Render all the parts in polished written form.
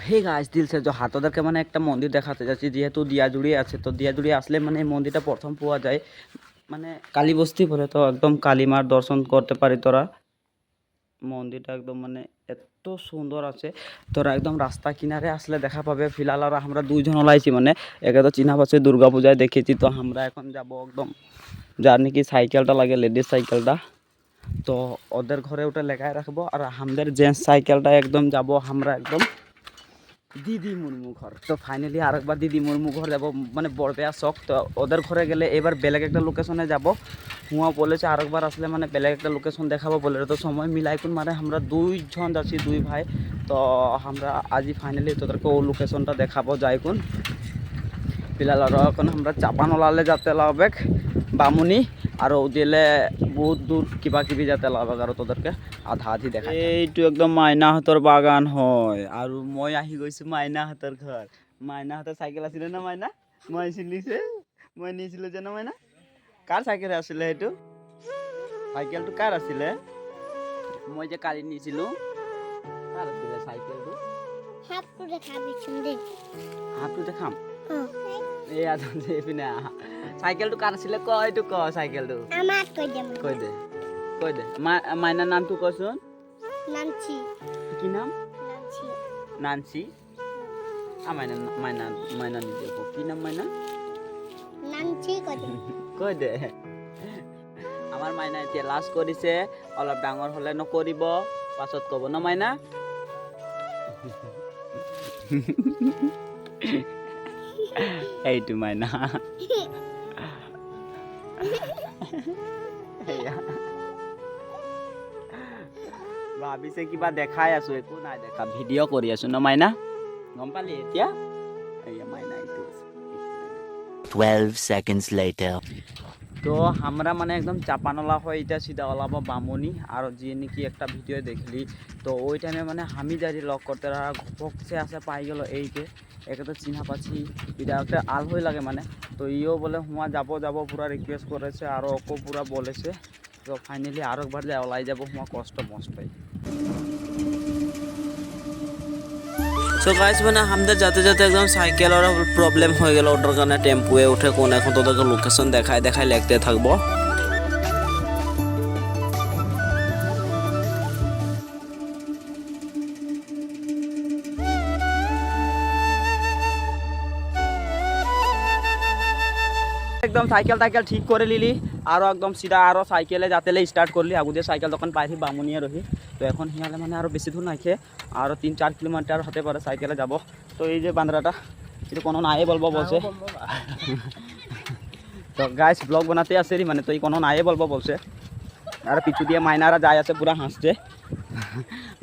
Hey guys দিল সে যে হাতদেরকে মানে একটা মন্দির দেখাতে যাচ্ছি, যেহেতু দিয়াজুড়ি আছে, তো দিয়াজুড়ি আসলে মানে এই মন্দিরটা প্রথম পাওয়া যায় মানে কালীবস্তি বলে, তো একদম কালীমার দর্শন করতে পারি তোরা। মন্দিরটা একদম মানে এত সুন্দর আছে, তোরা একদম রাস্তা কিনারে আসলে দেখা পাবে। ফিলহাল আর আমরা দুইজন ওলাইছি, মানে একে তো চিনা পাচ্ছে দুর্গা পূজায় দেখেছি, তো আমরা এখন যাব একদম যার নাকি সাইকেলটা লাগে লেডিস সাইকেলটা, তো ওদের ঘরে ওটা লেখায় রাখবো। আর আমাদের জেন্টস সাইকেলটা একদম যাব আমরা একদম দিদি মুর্মু ঘর। তো ফাইনালি আরেকবার দিদি মুর্মু ঘর যাবো, মানে বড় পেয়া শখ। তো ওদের ঘরে গেলে এবার বেলেগ একটা লোকেশনে যাব। হুয়া বলেছে আরেকবার আসলে মানে বেলেগ একটা লোকেশন দেখাবো বলে, তো সময় মিলাই কোন মানে আমরা দুইজন যাচ্ছি, দুই ভাই। তো আমরা আজই ফাইনালি তোদেরকে ও লোকেশনটা দেখাবো যাই কোন। ফিলহাল আর এখন আমরা চাপানলালে যেতে লাগবে বামুনি, আর ও দিলে বহুত দূর কিবা কিবি যেতে লাগবে, আর তোদেরকে আধা আধি দেখা। এইটো একদম মাইনাহঁতৰ বাগান হয়, আৰু মই আহি গৈছোঁ মাইনাহঁতৰ ঘৰ। মাইনাহঁতৰ চাইকেল আছিলে না মাইনা, মই চিলিছে, মই নিছিলোঁ যে না মাইনা। কাৰ চাইকেল আছিলে সেইটো? চাইকেলটো কাৰ আছিলে? মই যে কালি নিছিলোঁ, কাৰ আছিলে চাইকেলটো? হাতটো দেখাম এই আদম যে এইপিনে চাইকেলটো কাৰ আছিলে ক, এইটো ক চাইকেলটো কৈ দে মাইনাৰ নামটো কচোন। নাঞ্চি। কি নাম? নাঞ্চি। মাইনা মাইনা মাইনা নিজে ক, কি নাম মাইনা? নাঞ্চি কৈ দে। আমাৰ মাইনা এতিয়া লাজ কৰিছে, অলপ ডাঙৰ হ'লে নকৰিব, পাছত ক'ব ন মাইনা। এইটো মাইনা ভাবিছে কিবা দেখাই আছো, একো নাই দেখা, ভিডিঅ' কৰি আছো ন মাইনা, গম পালি এতিয়া? এয়া মাইনা এইটো আছে। 12 seconds later. তো আমরা মানে একদম চাপানলা হয়ে এটা সিধা ওলাব বামুনি। আর যে নাকি একটা ভিডিও দেখলি, তো ওই টাইমে মানে আমি যারি লক করতে ঘপকসে আসে পাই গেল এইকে, একে তো চিনা পাচ্ছি, এটা একটা আল হয়ে লাগে মানে। তো ইও বলে হুয়া যাব যাব পুরা রিকোয়েস্ট করেছে, আর ওকে পুরা বলেছে। তো ফাইনালি আরো একবার যায় ওলাই যাব, হুয়া কষ্ট মস্টই। সো গাইস মানে আমাদের যাতে যাতে একদম সাইকেলের প্রবলেম হয়ে গেল, ওটার কারণে টেম্পুয়ে উঠে কোন এখন তোদেরকে লোকেশন দেখায় দেখায় লিখতে থাকবো। একদম সাইকেল টাইকেল ঠিক করে লিলি, আরও একদম সিধা আরও সাইকেলে যাতেলে স্টার্ট করলি। আগু দিয়ে সাইকেল তখন পাইছি বামুনিয়ে রহি। তো এখন হিয়ালে মানে আরও বেশি দূর নাইখে, আরও 3-4 কিলোমিটার হতে পারে সাইকেলে যাব। তো এই যে বান্দ্রাটা এটা কোনো নাই বলবো বলছে। তো গাইস ব্লগ বানাতে আসে মানে, তো এই কোনো নাই বলবো বলছে। আর পিছু দিয়ে মাইনারা যায় আছে, পুরা হাসছে।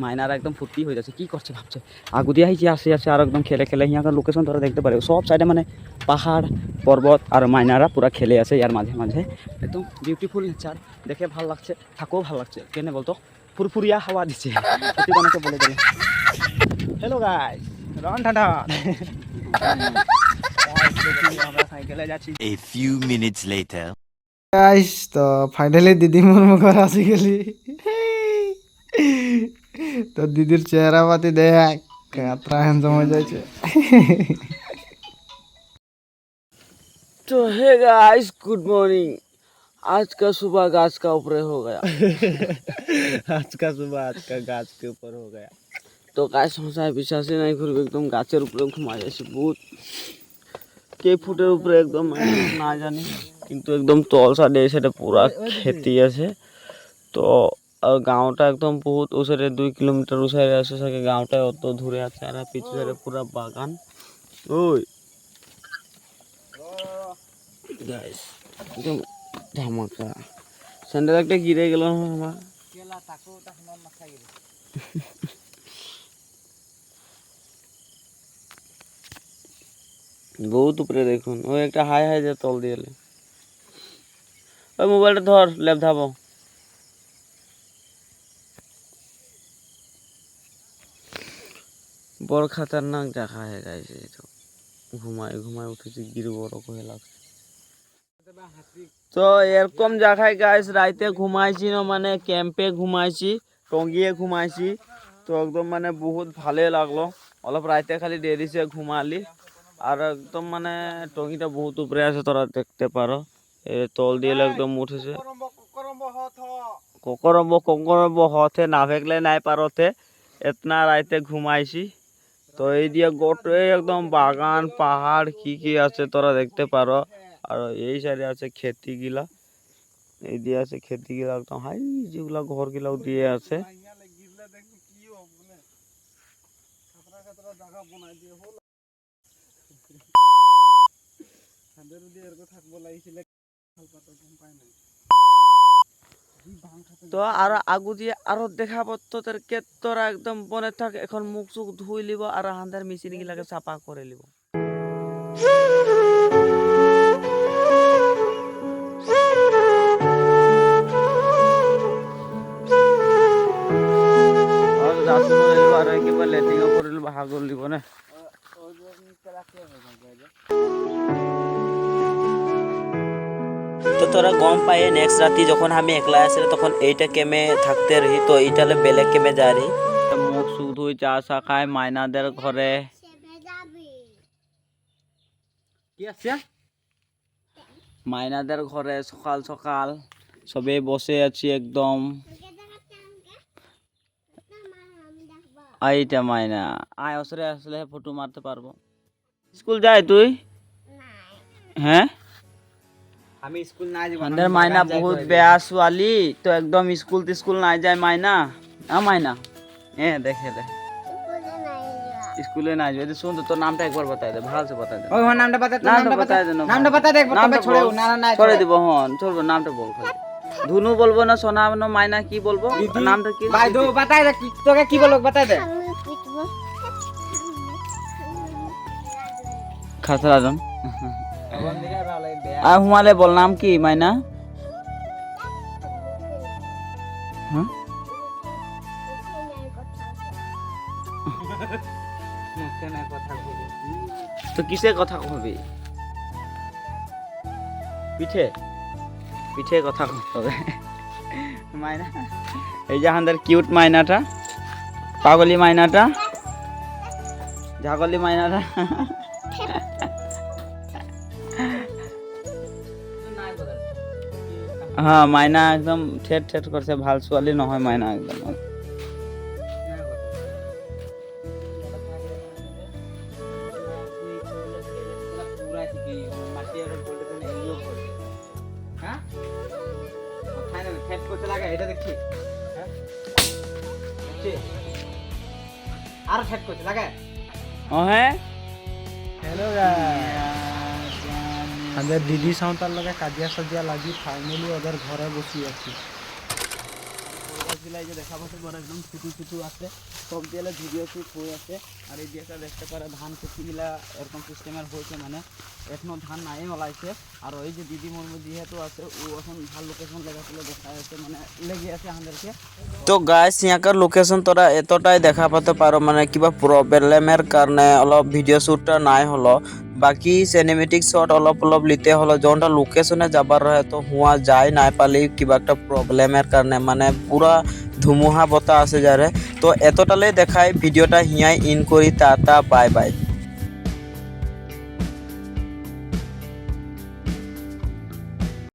মাইনারা একদম ফুর্তি হয়ে যাচ্ছে, কি করছে ভাবছে। আগু দিয়ে আইছে আসে আসে আর একদম খেলে খেলে হিয়াকার লোকেশন তোরা দেখতে পারে, সব সাইডে মানে পাহাড় পর্বত, আর মাইনারা পুরা খেলে আছে ইয়ার মাঝে মাঝে। একদম বিউটিফুল নেচার, দেখে ভাল লাগছে, থাকেও ভাল লাগছে। কেন বলতো ফুরফুরিয়া হাওয়া দিচ্ছে, অনেকে বলে দিলে। হ্যালো গাইস, রন ঠান্ডা আমরা সাইকেলে যাচ্ছি। A few minutes later. Guys তো ফাইনালি দিদি মুর্মু ঘর আসি গেলি। তো দিদির চেহারা পাতি দেখ কাতরা হ্যান্ডসাম হয়ে যাচ্ছে। तो हे गाइस गुड मॉर्निंग। आज का सुबह गाछ का ऊपर हो गया। आज का सुबह आज का गाछ के ऊपर हो गया। তো গাছ মশাই বিশ্বাসই নাই করবে, একদম গাছের উপরে ঘুমাই আছে বহুত, কে ফুটের উপরে একদম না জানি, কিন্তু একদম তল সাইডে সেটা পুরা খেতি আছে। তো আর গাঁওটা একদম বহুত ও সাইডে 2 কিলোমিটার ও সাইডে আছে, সাথে গাঁওটা অত দূরে আছে, আর পিছু সাইডে পুরা বাগান। ওই গাইস একদম ধামাকা, স্যান্ডেল একটা গিরে গেল না আমার। বহুত উপরে দেখুন, ওই একটা হাই হাই যে তল দিয়ে। ওই মোবাইলটা ধর, ল্যাব ধাবো। বড় খতরনাক দেখা হয়ে গেছে, তো ঘুমায় ঘুমায় উঠেছি, গিরবো ওরকম লাগছে। তো এরকম জায়গায় গাইস রাইতে ঘুমাইছি না, মানে ক্যাম্পে ঘুমাইছি, টঙ্গিয়ে ঘুমাইছি। তো একদম মানে বহুত ভালো লাগলো, অলপ রাইতে খালি দিয়ে দিছে ঘুমালি আর একদম মানে টঙিটা বহুত উপরে আছে তোরা দেখতে পারো তল দিয়ে একদম উঠেছে ককরম্ব হতে না ফেকলে নাই পারতে এতনা রাইতে ঘুমাইছি তো এই দিয়ে গোটাই একদম বাগান পাহাড় কি কি আছে তোরা দেখতে পারো আর এই সাইডে আছে খেতি গিলা এই দিয়ে আছে খেতি গিলা একদম হাই যেগুলা ঘর গিলাও দিয়ে আছে তো আর আগু দিয়ে আরো দেখাবো তোদেরকে তোরা একদম বনে থাক এখন মুখ চুখ ধুই লিব আর হান্দার মেশিন গিলাকে চাপা করে লিব আর একেবারে লেটিং করে লিব হাগর লিব না তো তোরা গম পায়ে নেক্সট রাতি যখন আমি একলা আসলে তখন এইটা কেমে থাকতে রহি তো এইটালে বেলেগ কেমে যা রহি মুখ সুখ ধুই চা চা খায় মাইনাদের ঘরে কি আছে মাইনাদের ঘরে সকাল সকাল সবে বসে আছি একদম এইটা মাইনা আয় আসরে আসলে ফটো মারতে পারবো স্কুল যায় তুই হ্যাঁ আমি স্কুল না যাব আমাদের মাইনা বহুত বেয়া ছোৱালী তো একদম স্কুল নাই যায় মাইনা মাইনা দেখে দে স্কুলে নাই যায় শুন তো তোর নামটা একবার বাতাই দে ভালো সে বাতাই দে ওই নামটা বাতা নামটা বাতাই দে নামটা বাতা দে তবে ছড়ে না না ছড়ে দিব হন চলবো নামটা বল খালি ধুনু বলবো না সোনা না মাইনা কি বলবো নামটা কি ভাই দো বাতাই দে তোকে কি বলবো বাতাই দে খাসরা জন আর হুমালে বল নাম কি মাইনা হ্যাঁ তো কিসের কথা কবি পিঠে পিঠে কথা কবে মাইনা এই যে আমাদের কিউট মাইনাটা পাগলি মাইনাটা ঝাগলি মাইনাটা হ্যাঁ মাইনা একদম ঠেট ঠেট করছে ভাল ছোৱালী নহয় মাইনা একদম আর সেট করতে লাগে ও হ্যাঁ হ্যালো গাইস আমাদের দিদি সাঁওতাল লগে কাজিয়া সাজিয়া লাগি ফাইনালি ওদের ঘরে বসি আছি যে দেখা পাচ্ছে বড় একদম ছুটু ছুটু আছে সব দিয়ে ভিডিও শুট হয়ে আছে আর এই দিকে দেখতে পারে ধান খেতিগুলা এরকম সিস্টেমের হয়েছে মানে এখনো ধান নাই ওলাইছে আর ওই যে দিদি মুর্মু যেহেতু আছে ও এখন ভাল লোকেশন লাগাছিল দেখা যাচ্ছে মানে লেগে আছে আমাদেরকে তো গাইস ইয়াকার লোকেশন তোরা এতটাই দেখা পাতে পারো মানে কিবা প্রবলেমের কারণে অলপ ভিডিও শ্যুটটা নাই হলো বাকি সিনেমেটিক শট অলপ অলপ লিতে হলো যখনটা লোকেশনে যাবার রহে তো হুয়া যায় নাই পালি কিবা একটা প্রবলেমের কারণে মানে পুরা ধুমুহা বতা আছে যারে তো এতটালে দেখাই ভিডিওটা হিয়াই ইন করি টাটা বাই বাই।